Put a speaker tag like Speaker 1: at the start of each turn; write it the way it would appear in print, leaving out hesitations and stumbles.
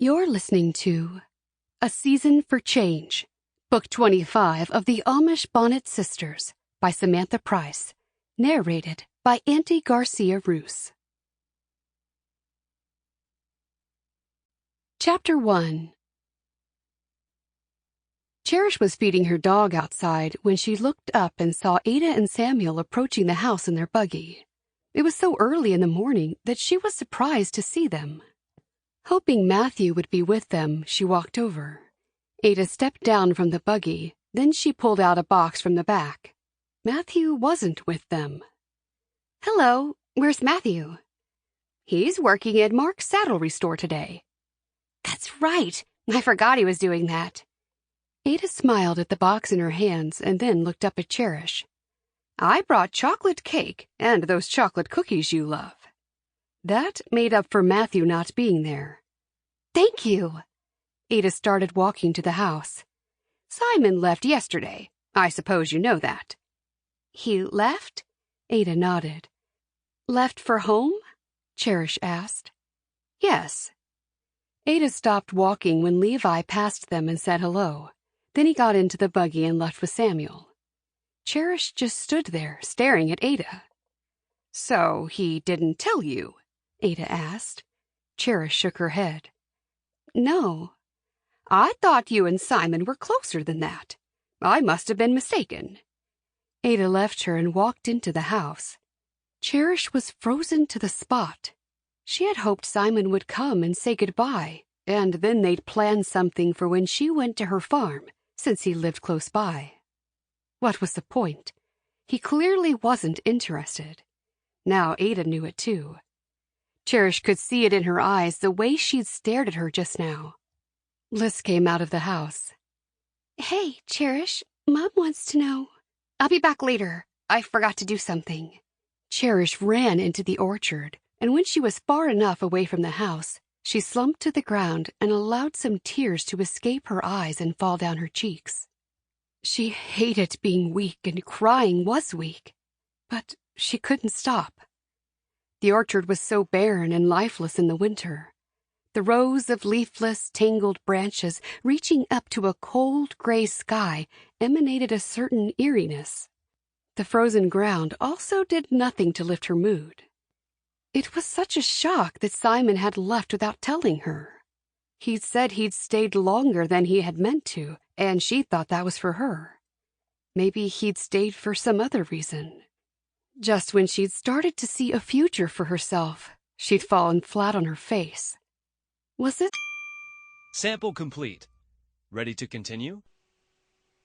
Speaker 1: You're listening to A Season for Change, Book 25 of the Amish Bonnet Sisters by Samantha Price, narrated by Auntie Garcia-Ruse. Chapter 1. Cherish was feeding her dog outside when she looked up and saw Ada and Samuel approaching the house in their buggy. It was so early in the morning that she was surprised to see them. Hoping Matthew would be with them, she walked over. Ada stepped down from the buggy, then she pulled out a box from the back. Matthew wasn't with them. "Hello, where's Matthew?" "He's working at Mark's saddlery store today." "That's right, I forgot he was doing that." Ada smiled at the box in her hands and then looked up at Cherish. "I brought chocolate cake and those chocolate cookies you love." That made up for Matthew not being there. "Thank you." Ada started walking to the house. "Simon left yesterday. I suppose you know that." "He left?" Ada nodded. "Left for home?" Cherish asked. "Yes." Ada stopped walking when Levi passed them and said hello. Then he got into the buggy and left with Samuel. Cherish just stood there, staring at Ada. "So he didn't tell you?" Ada asked. Cherish shook her head. "No. I thought you and Simon were closer than that. I must have been mistaken." Ada left her and walked into the house. Cherish was frozen to the spot. She had hoped Simon would come and say goodbye, and then they'd plan something for when she went to her farm, since he lived close by. What was the point? He clearly wasn't interested. Now Ada knew it too. Cherish could see it in her eyes the way she'd stared at her just now. Bliss came out of the house. "Hey, Cherish, Mom wants to know." "I'll be back later. I forgot to do something." Cherish ran into the orchard, and when she was far enough away from the house, she slumped to the ground and allowed some tears to escape her eyes and fall down her cheeks. She hated being weak, and crying was weak, but she couldn't stop. The orchard was so barren and lifeless in the winter. The rows of leafless, tangled branches reaching up to a cold gray sky emanated a certain eeriness. The frozen ground also did nothing to lift her mood. It was such a shock that Simon had left without telling her. He'd said he'd stayed longer than he had meant to, and she thought that was for her. Maybe he'd stayed for some other reason. Just when she'd started to see a future for herself, she'd fallen flat on her face. Was it?
Speaker 2: Sample complete. Ready to continue?